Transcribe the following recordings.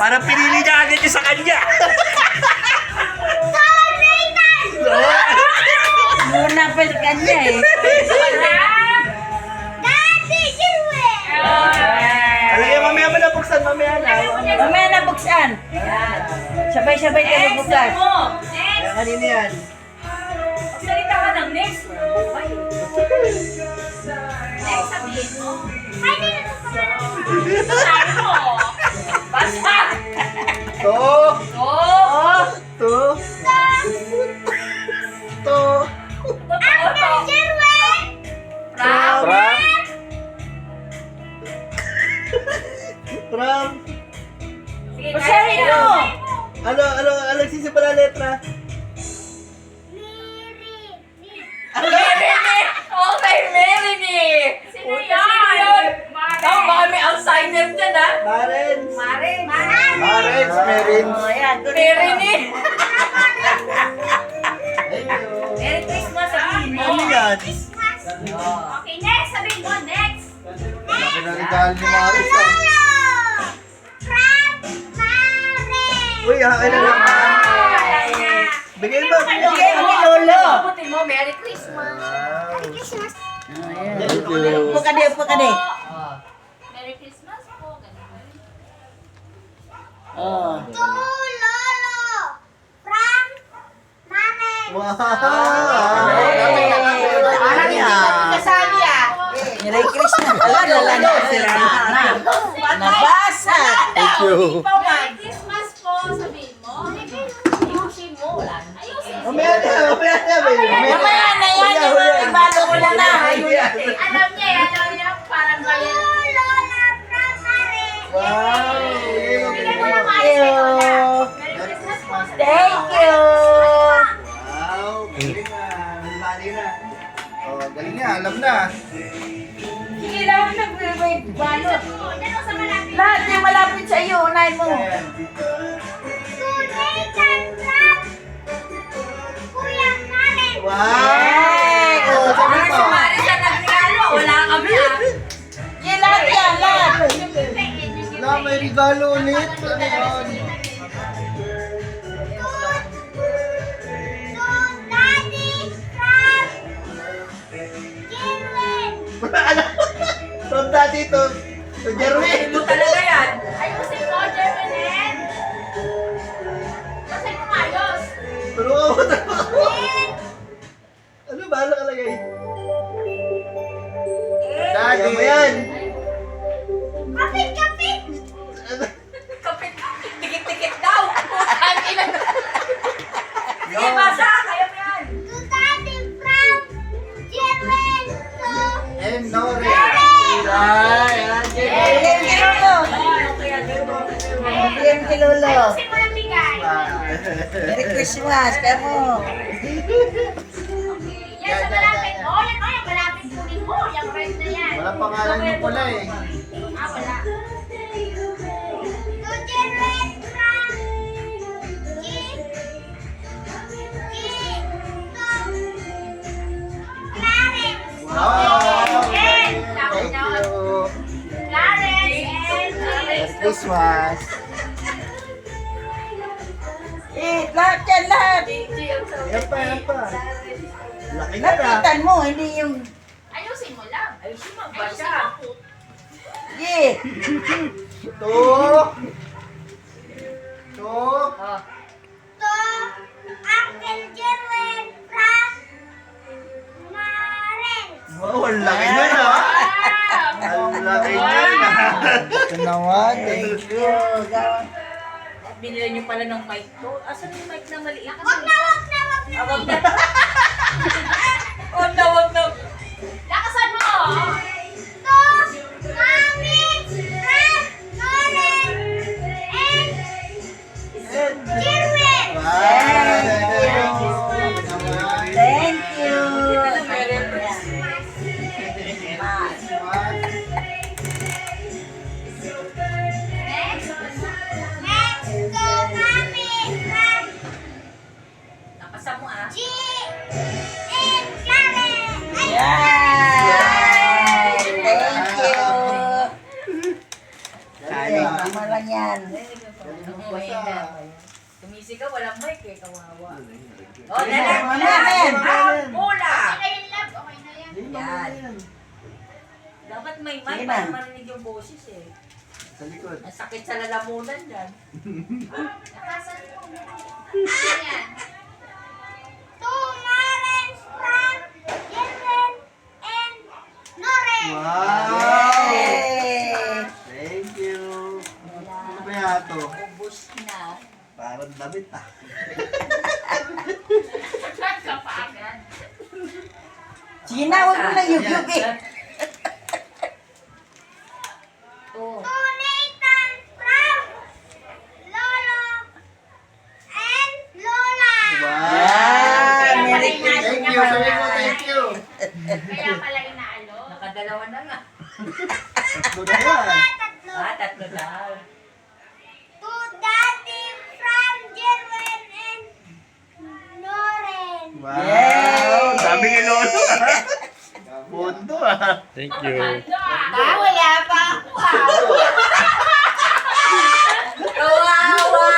Para pinili niya agad yung sa kanya. Muna pa sa kanya eh. Alagay, mamaya mo na buksan, mamaya na. Mamaya na buksan. Sabay-sabay tayo buksan. Kaya kanina yan. Salita ka ng next. Next sabihin mo. Ay, di na sabi mo. Basta. To. Oh. To. To. Proud. From. Sige, Basahin mo. Ano sisimula letra? Merini! Okay, Merini! Sino yun? Ang mami Alzheimer dyan, ha? Marens. Marin. Marens, Merins. Oh, yan. Merini! Thank you. Merry Christmas, sabihin mo. Ano yan? Okay, next. Sabihin mo, next. Pinarigal ni Maris ah. Uy, akin na lang. Bigay mo. Bigay mo kay Lolo. Sabutin mo, Merry Christmas. Thank you. Upo ka di, upo ka di. Merry Christmas po. Ganun. Oh. Wow. Parang hindi na kasali ah. Merry Christmas. Ala na sira na. Nabasa. Thank you. Merry Christmas po, sabihin mo. Ayusin mo. Wala na. Ayusin mo. Mamaya na. Mamaya na yan. Ibalo mo na. Alam niya, parang bayan. Wow. Bigyan mo ng Thank you. Merry Christmas po. Thank you. Wow. Galing na. Mali na. Oh, galing na. Alam na. Sige lang, nag-wait. Balot. Diyan mo sa malapit. Lahat yung malapit sa iyo, unahin mo. Ayan. Wow. Yay! Oh, sabi Para mo. si Maris na nagregalo. Wala kami, ah. Yan lahat yan, lahat. Wala, may regalo ulit. Ano yun? From daddy to Jerwin. Ito talaga yan. Ayusin mo, Jermaine. Kasi kumayos. Tulungan mo na. Ano ba? Ano kalagay? Daddy. Ano yan? Kapit! Tikit-tikit daw. Putang ina. Sige, basa. Kaya mo yan. And no red. Ayan, Bigyan kay Lolo. Bigyan kay Lolo. Ayusin mo ng bigay. Merry Christmas, kamo. Yan sa malapit. Oh, yan malapit kunin mo. Yung red na yan. Wala pangalan niyo pala eh. Ah, wala. Wow. And, Thank you. Clarence and Merry Christmas. Lahat yan, lahat. Yan pa, yan pa. Laki na na. Lapitan mo, hindi yung... Ayusin mo lang. Ayusin mo, Ayusin basa. mo. Yeah. Two. Two. Oh. Wow, ang laki na na. Ang laki na na. Ito naman. Thank you. Binili niyo pala ng mic to. Asan yung mic na maliit? Wag na. Wag na. Wag na. Lakasan mo. Thank you. Nakasa mo ah. Yay! Thank you. Kaya. Tama lang yan. Tumisi ka, walang mic eh, kawawa. Oh, Oh, Amen. ang bola! Okay na yun, love. Okay na yan. Yan. Dapat may mic Sige para na. marinig yung boses eh. Sa likod. Ang sakit sa lalamunan dyan. Nakasan mo. Ayan. Two Marens from Jerwin and Noren. Wow! Yay! Thank you. Ano ba yan to? Ubus na. Parang damit ah. Kapagad. Sige na, huwag mo na yug-yug eh. Oh. To Nathan from Lolo and Lola. Wow! Merry Thank you. Sabi ko, thank you. Kaya pala inaalo. Nakadalawa na nga. Tatlo na yan. Tatlo. Tatlo daw. To Daddy from Jerwin and Noren. Wow! Yay! Daming ilolo ah. Punto ah. Thank you. Ano ah? Wala pa ako Kawawa!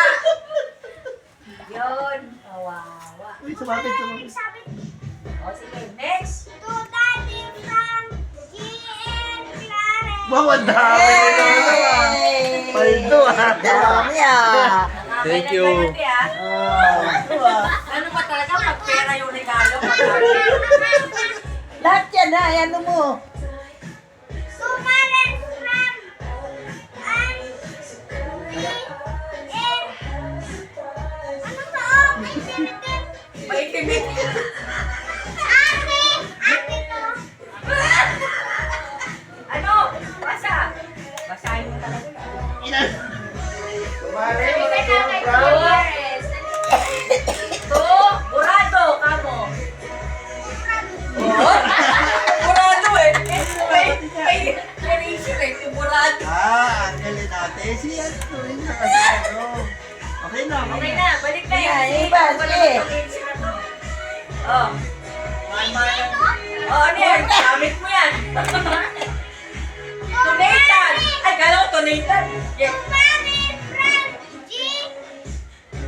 Yun. Kawawa. Uy, sumapit, sumapit. Sabi O sige, next. to Daddy from G and Clarence. Wow, ang dami ilolo ah. Paldo ah. Dami ah. Thank you. Ano ba talaga pag pera yung regalo? Lahat yan ha, ano mo. To Marens from and ano to? May pinitin. May kimik. Ate! Ate to. Ano? Basa. Basahin mo talaga. Kumari, Sabi ka na kay proud. Flores. To, burado, kamo. Burado eh. May ratio eh. Yung burado. Ah, angelin natin. Siya, tuloy na kasi ano. Okay na, Okay na, balik na Yeah, yun. iba, Wala sige. na itong sila to. Oh. Oh, ano yan? Gamit mo yan. Tunatan. Ay, kala ko tunatan. Yeah. Mami from G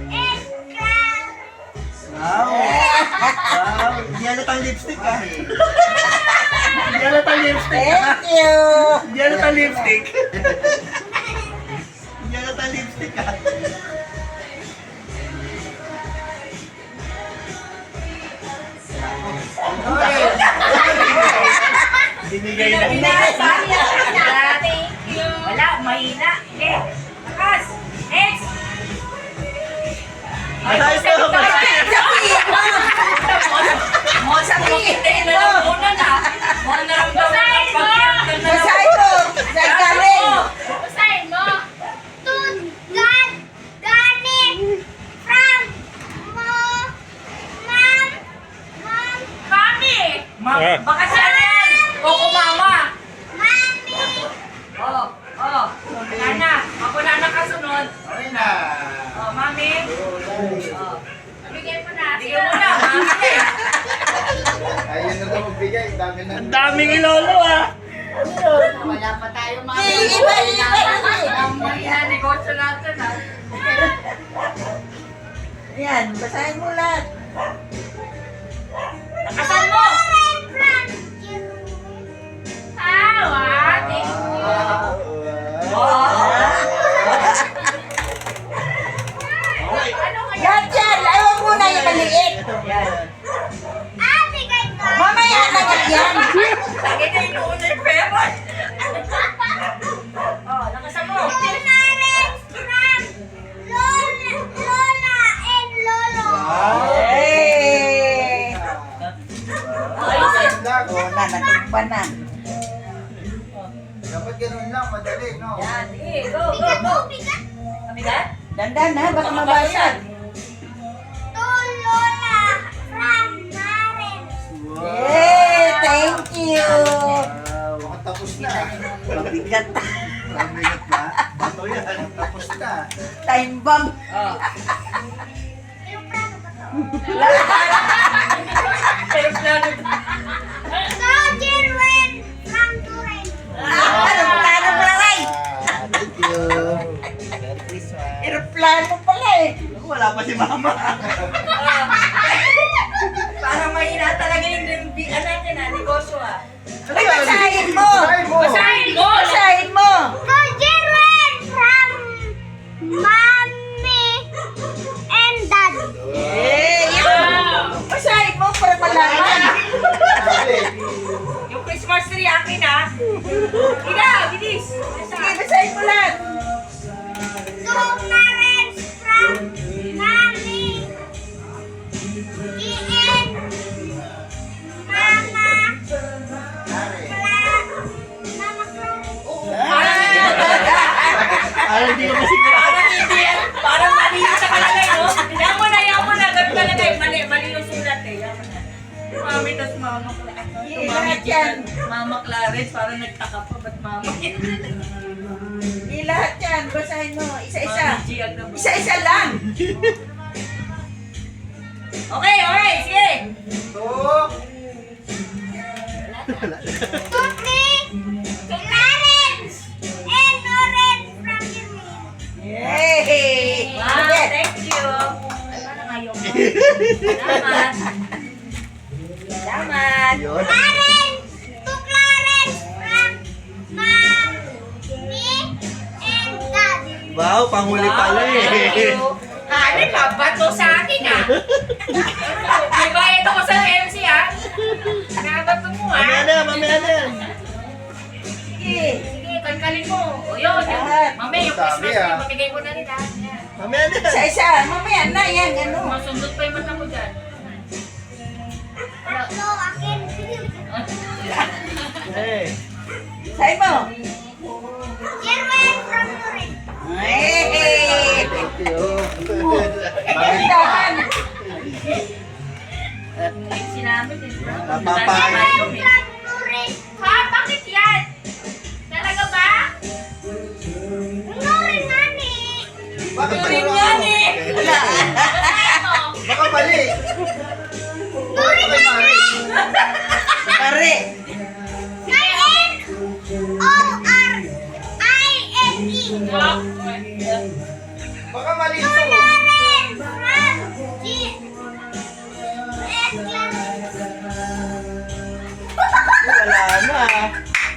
and Clarence. Wow! Wow! Hindi halatang lipstick ah. Hindi halatang lipstick ah. Thank you. Hindi halatang lipstick. Hindi halatang lipstick ah. Binigay na. Thank you. Wala, mahina. Okay. Lakas. Next. Ay, ito. Mo sa kita na lang muna na. Mo naramdaman ang pagkirtan na Basta ito. Saan galing? Basahin mo. To God, Ganit from Mom. Mami. Baka sana yan. Koko mama. Mami. Oh, oh. Wala na. Ako na nakasunod. Okay na. Oh, mami. Oh. Bigay mo na. Bigyan mo na, mami. Ayun na daw magbigay. Dami na. Ang daming ilolo ah. Wala pa tayo mga. Iba. Ang mahina negosyo natin ha. Yan, basahin mo lahat. Nakasan mo. Thank you. Ano kaya? Lahat yan. Ayaw mo na yung maliit. Yan. Bigay ko. Mamaya na yan. Lagi na inuuna yung pera. Oh, nakasan mo. Marens from Lola and Lolo. Hey! Ayusin. Oo na, natumba na. Dapat ganun lang, madali, no? Yan, sige. Go, go, Bigat go. mo, bigat. Mabigat? Dandan ha, baka mabasag. To Lola from Marens. Yay! Thank you! Wow. Tapos na. Mabigat. Mabigat ba? Bato yan. Tapos na. Time bomb. Oh. Yung plano ba to? Pero plano. To Jerwin from Turin. Ano plano pala, Ray? Thank you. Merry Christmas. Aeroplano pala eh. Wala pa si mama. Parang mahina talaga yung natin negosyo Ay, basahin mo. Basahin mo! Basahin mo. To Jerwin from Mommy and Dad. Yan. Basahin mo para malaman. Yung Christmas tree akin Ina, bilis! Sige, basahin mo lang. To parents from Mommy and Mama Parang hindi ko kasi Parang mali yung sa kalagay, no? Yan mo na, ganun kalagay. Mali yung sulat yan mo na. Mami, tas Mama Clarence. Mami Jan, Mama Clarence, parang nagtaka pa, ba't Mama? Di lahat yan. Basahin mo. Isa-isa. Mami Gian na ba? Isa-isa lang. Okay, sige! to Clarence and Lauren from Jerwin. Yay! Wow, Sige. thank you! Ay, parang ayaw mo. Salamat! Salamat! Yun. Clarence to Clarence from Mommy and Dad. Wow, panghuli pala eh. Ano ka? Bato sa akin May bayad ako sa MC Nakabato mo Mamaya na. Sige. Sige, kalkalin mo. O yun. Lahat. Mamaya yung Sabi, Christmas tree, ah. pamigay ko na rin Yan. Mamaya na. Isa-isa. Mamaya na yan. Ano? Masundot pa yung mata mo dyan. Tatlo akin. Eh. Basahin mo. Jerwin from Lauren. Hey! Thank you. Dahan. Sinabi din. Napapahal. Jerwin from Lauren. Ha? Bakit yan? Talaga ba? Lauren nani. Bakit ba Yun yun? yan eh. Ano? Baka mali. Lauren nani. Pare. Lauren. Baka mali ito. Lauren from G. Wala na.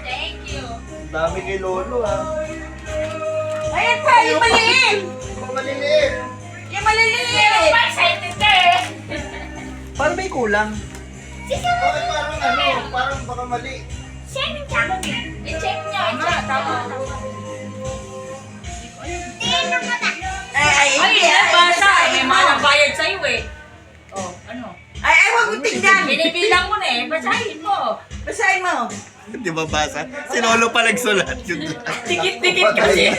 Thank you. Ang dami kay Lolo Ayan pa, yung maliit. Baka maliliit. Yung maliliit. Excited ka eh. Paano may kulang? Sisi mo. Bakit parang baka mali? Sino siya? I-check niya. Tama. Sino mo ta? Ay, Ay, hindi. nabasa. May Basahin mo. mga bayad sa'yo eh. Oh, ano? Ay, wag mo tingnan. Binibilang mo na basahin mo. Basahin mo. Di ba basa? Si Lolo pa nagsulat. Dikit-dikit kasi.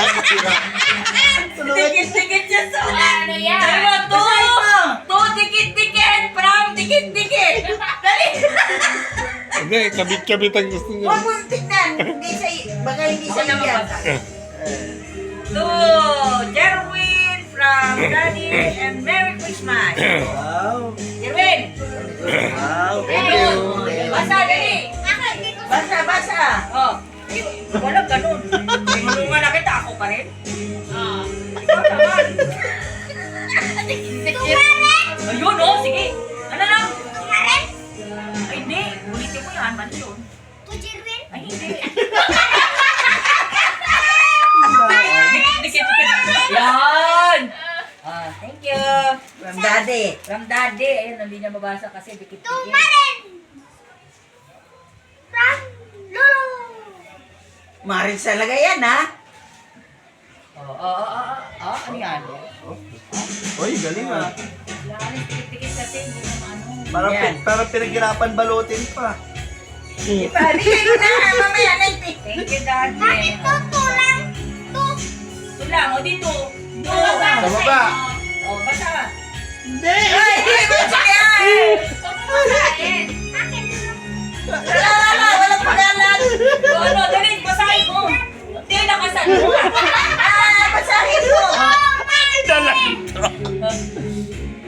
Dikit-dikit yan sa ano yan. Sabi mo, Basahin mo. to dikit-dikit from dikit-dikit. Dali. Hindi, kabit-kabit ang gusto niya. Wag mo tingnan. Hindi sa, baka hindi sa Ako na iya. mabasa. To Jerwin from Daddy and Merry Christmas. Wow. Jerwin. Wow. Thank you. Basa, dali. Ako, hindi ko Basa, basa. Oh. Walang ganun. Tinulungan na kita, ako pa rin. Ikaw naman. Ayun, oh, sige. Ano lang? Clarence Ay, hindi. Ulitin mo yan, mali yun. to Jerwin. Ay, hindi. Dikit-dikit. Yan. Thank you. From daddy. From Daddy. Ayun, hindi niya mabasa kasi To dikit-dikit. Maren. From Lolo. Maris talaga yan, ha? Ano yan? Uy, galing ah. Wala, dikit-dikit kasi hindi naman ano. Parang pinaghirapan balutin pa. Ibigay ko na, mamaya na ito. Thank you, Daddy. Bakit to tulang? To. Ito lang, o dito. Ito. Sa baba. O, basta. Hindi! Ay, hindi mo siya. Akin. Wala, walang pagalan. O, ano, dali, basahin mo. Hindi, nakasan mo. Ah, basahin mo.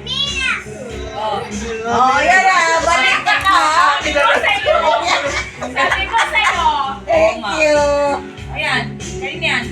Mina. Oh, yan na. Balik ka na. Sabi ko sa'yo. Sabi ko sa'yo. Thank you. Ayan, galing yan.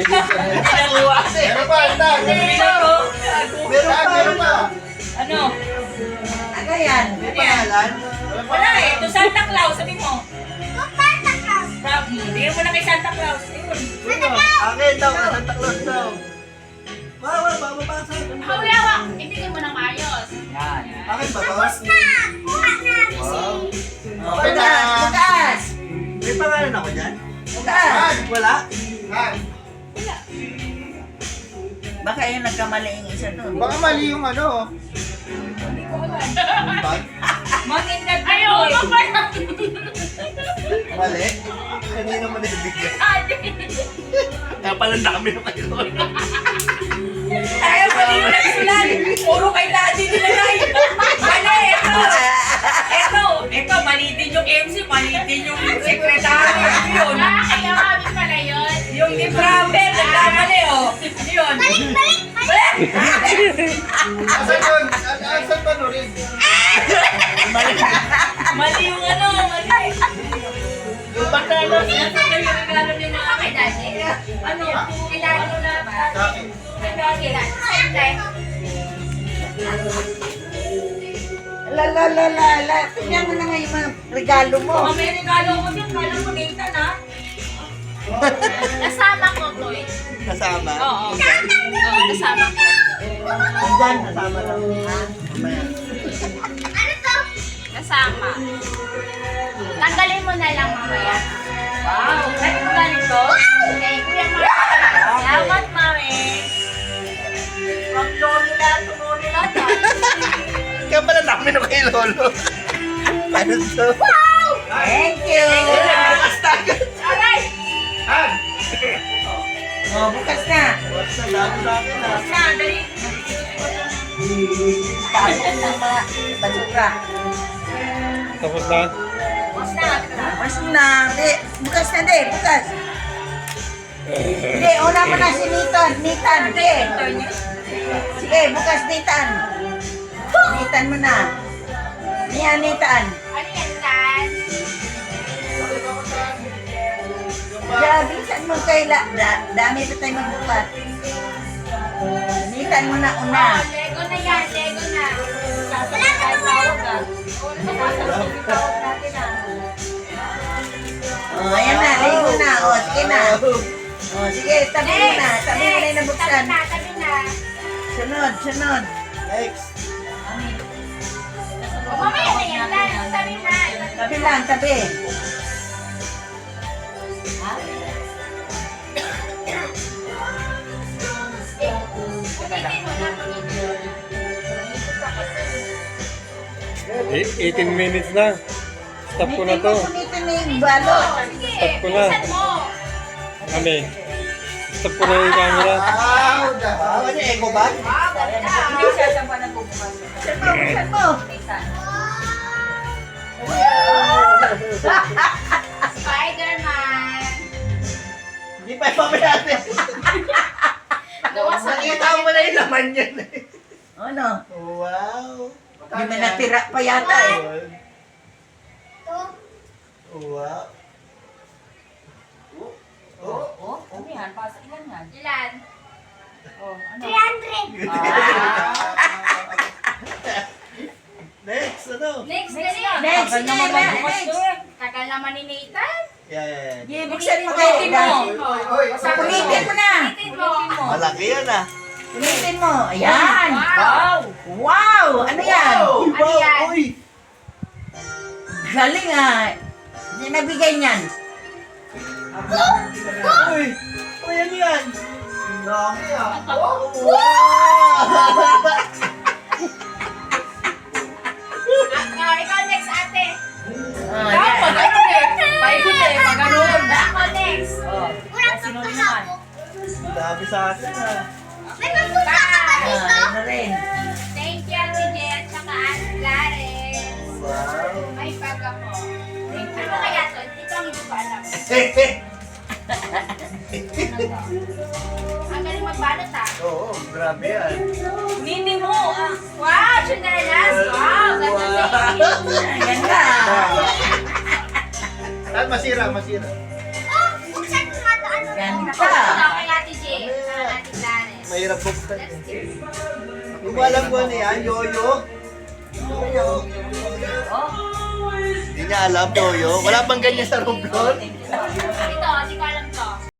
Meron pa, anda. Meron pa, meron pa. Ano? Ano yan? May pangalan? Wala eh. Ito Santa Claus. Sabi mo. Bigyan mo na kay Santa Claus. Ayun. Akin daw, Santa Claus daw. Bawal, bababasa. Hawak, ibigay mo ng maayos. Yan. Akin ba, boss? Wow. Okay na. Bukas, bukas. May pangalan ako dyan? Bukas. Wala? Baka yung nagkamali yung isa doon. Baka mali yung ano. Bag? Mag-ingat na Ayaw, yun. Mali? Kanina mo naibigyan. Kaya pala dami na kayo. Tayo mali yung nagsulat. Puro kay daddy nilagay. Mali, ito, mali din yung MC, mali din yung secretary. Yun. Kaya kami pala yun. Yung librabe, nagkamali oh. Ano yun? Balik! Asan yun? Asan ba Nurin? Mali yung ano, mali. Yung panalo. Ano yung regalo ni mga Kay daddy. Ano? Kay daddy na. Sa akin. Kay daddy. Same time. La. Tingnan mo na nga yung mga regalo mo. Mga may regalo ko din, kala mo Nathan ha? Kasama ko to eh. Kasama? Oo, kasama ko. Andyan. Kasama lang. Mamaya. Ano to? Kasama. Tanggalin mo na lang mamaya. Wow, ay kung ganito. Okay, Kuya Mami. Salamat, mami. From lolo na, tumuli na. Kaya pala namin ako kay Lolo. Ano to? Thank you. Basta agad. Alright. Han! Oh, bukas na. What's na dami sa akin ha? Basta, dali. Tapos ng mga basura. Tapos na. Basta, Tapos na. Di, bukas na di. Bukas. Di, una mo na si Nitan. Nitan, di. Sige, bukas Nitan. Nitan mo na. Niya, Nitan. Ano yan, Tan? Kaya, bilisan mo kaila. Dami pa tayo magbukas. Nitan mo na una. Oh, Lego na yan, Lego na. Wala ka naman. tawag natin ah. Oh, ayan na. Ligo na. Oh, sige na. Oh, sige, tabi mo na. Tabi mo na yung nabuksan. Tabi na. Sunod, sunod. Next. O, mamaya na yan, Tan. Tabi na. Tabi lang, tabi. Punitin mo na, punitin. 18 minutes na. Stop ko na to. Punitin mo yung balot. Sige, Stop ko na. bilisan mo. Kami. Stop ko na yung camera. Wow! Ano yung eco bag? Wow, ganda. Hindi siya sa pa nagbubukas. Buksan mo, buksan mo. Nathan. Spider-Man. Hindi pa ipamayate. Gawa sa Nakita mo na yung laman yan eh. Ano? Wow! Hindi mo natira pa yata eh. Wow! Oh, ano yan? Pasok ilan yan? Ilan? Oh, ano? 300. Next, ano? Next, dali. Next, Tagal naman sige, magbukas next. to eh. Tagal naman ni Nathan. Yeah. Sige, buksan mo kayo. Punitin mo. Punitin mo na. Punitin mo. Malaki yan ah. Punitin mo. Ayan. Wow. Wow! Ano yan? Ano yan? Uy! Galing ah. Hindi nabigay niyan. Uy! Uy, ano yan? Dami ah. Wow! Ikaw next, ate. Ah, Dapat, yan. ano eh? Paikot eh, pag ganun. Ako next. Oh, sinuli naman. Dami sa akin ah. Ah, ano rin. Thank you, Ate Jet, saka Ate Clarence. Wow! May bag ako. Ano kaya to? Ito ang hindi ko alam. Ang galing magbalot ah. Oo, grabe yan. Punitin mo. Ah. Wow, chunelas! Wow, ganda baby. Ganda. Masira. Oh, buksan mo nga to ano. Ganda. Ito kay Ate mahirap buksan. Yung alam ko na yan, Yoyo. Hindi niya alam, Yoyo. Wala pang ganyan sa Romblon. Ito, di ko alam to.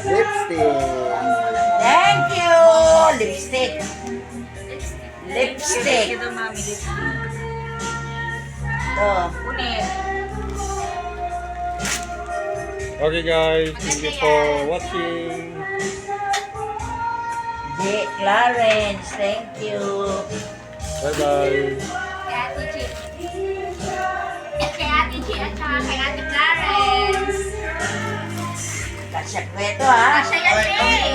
Lipstick. Thank you! Lipstick. Lipstick. Ito, mami. Ito. Ulit. Okay guys, thank you for watching. J. Clarence, thank you. Bye-bye. Kay Ate Chi. Kay Ate Chi at saka kay Ate Clarence. Kasya ko ito ha. Kasya yan eh.